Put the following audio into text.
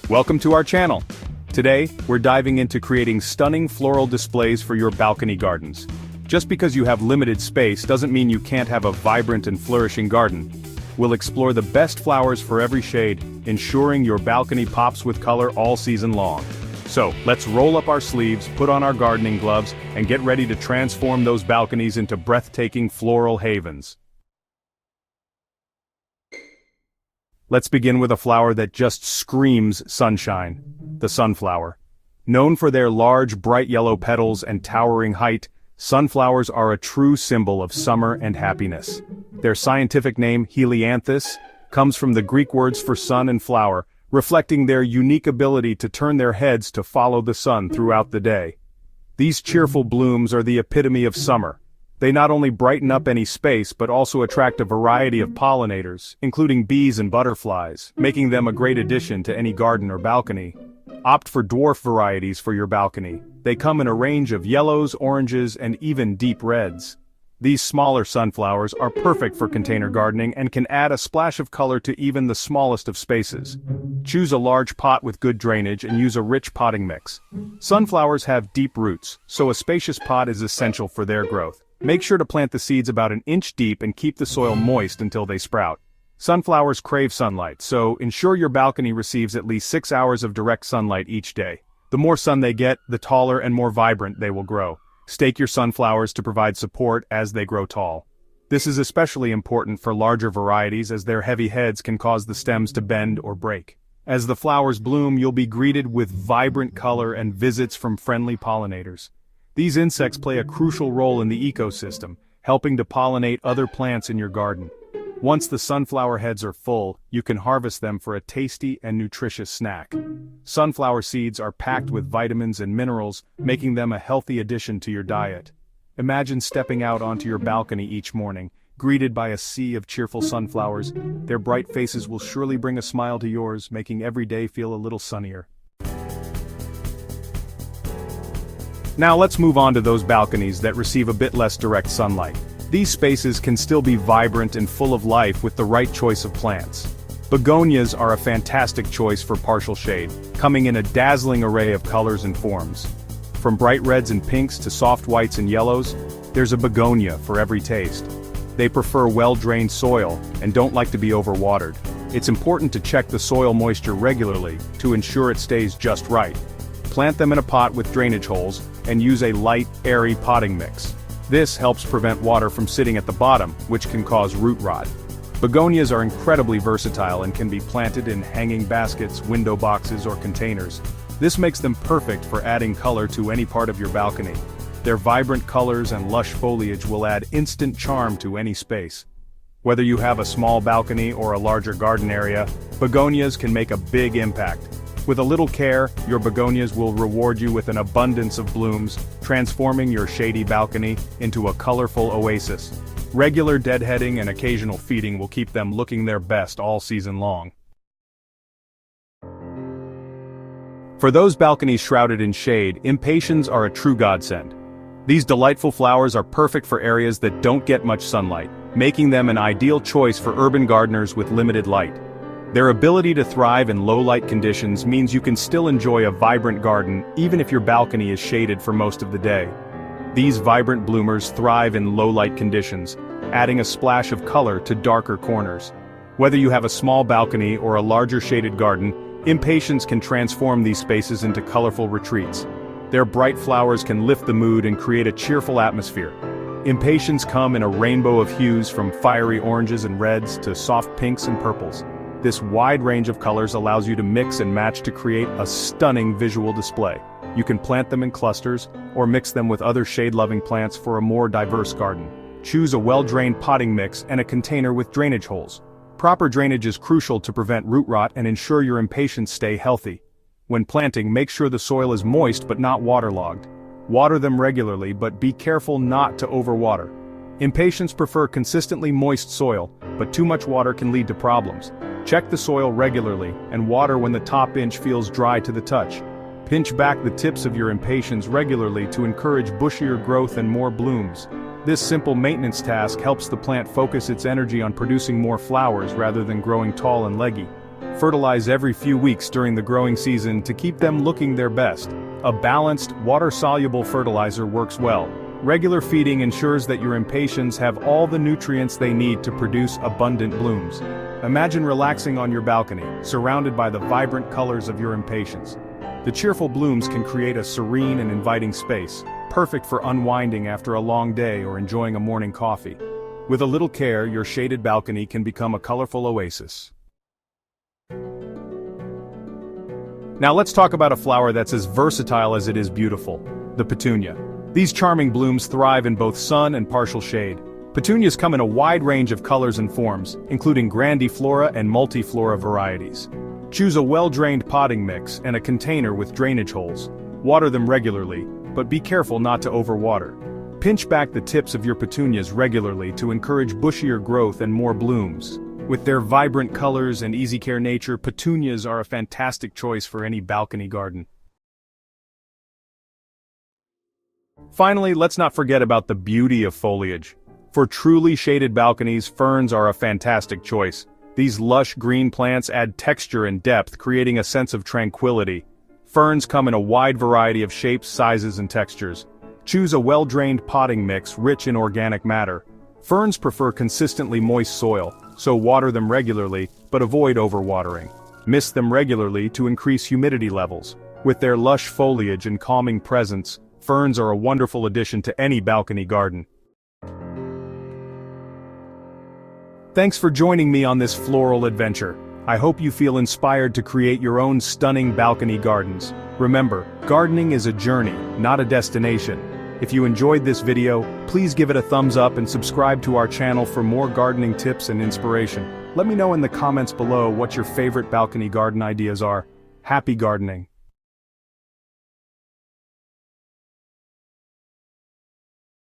Welcome to our channel. Today, we're diving into creating stunning floral displays for your balcony gardens. Just because you have limited space doesn't mean you can't have a vibrant and flourishing garden. We'll explore the best flowers for every shade, ensuring your balcony pops with color all season long. So, let's roll up our sleeves, put on our gardening gloves, and get ready to transform those balconies into breathtaking floral havens. Let's begin with a flower that just screams sunshine, the sunflower. Known for their large, bright yellow petals and towering height, sunflowers are a true symbol of summer and happiness. Their scientific name, Helianthus, comes from the Greek words for sun and flower, reflecting their unique ability to turn their heads to follow the sun throughout the day. These cheerful blooms are the epitome of summer. They not only brighten up any space but also attract a variety of pollinators, including bees and butterflies, making them a great addition to any garden or balcony. Opt for dwarf varieties for your balcony. They come in a range of yellows, oranges, and even deep reds. These smaller sunflowers are perfect for container gardening and can add a splash of color to even the smallest of spaces. Choose a large pot with good drainage and use a rich potting mix. Sunflowers have deep roots, so a spacious pot is essential for their growth. Make sure to plant the seeds about an inch deep and keep the soil moist until they sprout. Sunflowers crave sunlight, so ensure your balcony receives at least 6 hours of direct sunlight each day. The more sun they get, the taller and more vibrant they will grow. Stake your sunflowers to provide support as they grow tall. This is especially important for larger varieties as their heavy heads can cause the stems to bend or break. As the flowers bloom, you'll be greeted with vibrant color and visits from friendly pollinators. These insects play a crucial role in the ecosystem, helping to pollinate other plants in your garden. Once the sunflower heads are full, you can harvest them for a tasty and nutritious snack. Sunflower seeds are packed with vitamins and minerals, making them a healthy addition to your diet. Imagine stepping out onto your balcony each morning, greeted by a sea of cheerful sunflowers. Their bright faces will surely bring a smile to yours, making every day feel a little sunnier. Now let's move on to those balconies that receive a bit less direct sunlight. These spaces can still be vibrant and full of life with the right choice of plants. Begonias are a fantastic choice for partial shade, coming in a dazzling array of colors and forms. From bright reds and pinks to soft whites and yellows, there's a begonia for every taste. They prefer well-drained soil and don't like to be overwatered. It's important to check the soil moisture regularly to ensure it stays just right. Plant them in a pot with drainage holes and use a light, airy potting mix. This helps prevent water from sitting at the bottom, which can cause root rot. Begonias are incredibly versatile and can be planted in hanging baskets, window boxes, or containers. This makes them perfect for adding color to any part of your balcony. Their vibrant colors and lush foliage will add instant charm to any space. Whether you have a small balcony or a larger garden area, begonias can make a big impact. With a little care, your begonias will reward you with an abundance of blooms, transforming your shady balcony into a colorful oasis. Regular deadheading and occasional feeding will keep them looking their best all season long. For those balconies shrouded in shade, Impatiens are a true godsend. These delightful flowers are perfect for areas that don't get much sunlight, making them an ideal choice for urban gardeners with limited light. Their ability to thrive in low-light conditions means you can still enjoy a vibrant garden even if your balcony is shaded for most of the day. These vibrant bloomers thrive in low-light conditions, adding a splash of color to darker corners. Whether you have a small balcony or a larger shaded garden, Impatiens can transform these spaces into colorful retreats. Their bright flowers can lift the mood and create a cheerful atmosphere. Impatiens come in a rainbow of hues from fiery oranges and reds to soft pinks and purples. This wide range of colors allows you to mix and match to create a stunning visual display. You can plant them in clusters, or mix them with other shade-loving plants for a more diverse garden. Choose a well-drained potting mix and a container with drainage holes. Proper drainage is crucial to prevent root rot and ensure your Impatiens stay healthy. When planting, make sure the soil is moist but not waterlogged. Water them regularly, but be careful not to overwater. Impatiens prefer consistently moist soil, but too much water can lead to problems. Check the soil regularly, and water when the top inch feels dry to the touch. Pinch back the tips of your Impatiens regularly to encourage bushier growth and more blooms. This simple maintenance task helps the plant focus its energy on producing more flowers rather than growing tall and leggy. Fertilize every few weeks during the growing season to keep them looking their best. A balanced, water-soluble fertilizer works well. Regular feeding ensures that your impatiens have all the nutrients they need to produce abundant blooms. Imagine relaxing on your balcony, surrounded by the vibrant colors of your impatiens. The cheerful blooms can create a serene and inviting space, perfect for unwinding after a long day or enjoying a morning coffee. With a little care, your shaded balcony can become a colorful oasis. Now let's talk about a flower that's as versatile as it is beautiful, the petunia. These charming blooms thrive in both sun and partial shade. Petunias come in a wide range of colors and forms, including grandiflora and multiflora varieties. Choose a well-drained potting mix and a container with drainage holes. Water them regularly, but be careful not to overwater. Pinch back the tips of your petunias regularly to encourage bushier growth and more blooms. With their vibrant colors and easy-care nature, petunias are a fantastic choice for any balcony garden. Finally, let's not forget about the beauty of foliage. For truly shaded balconies, ferns are a fantastic choice. These lush green plants add texture and depth, creating a sense of tranquility. Ferns come in a wide variety of shapes, sizes, and textures. Choose a well-drained potting mix rich in organic matter. Ferns prefer consistently moist soil, so water them regularly, but avoid overwatering. Mist them regularly to increase humidity levels. With their lush foliage and calming presence, ferns are a wonderful addition to any balcony garden. Thanks for joining me on this floral adventure. I hope you feel inspired to create your own stunning balcony gardens. Remember, gardening is a journey, not a destination. If you enjoyed this video, please give it a thumbs up and subscribe to our channel for more gardening tips and inspiration. Let me know in the comments below what your favorite balcony garden ideas are. Happy gardening!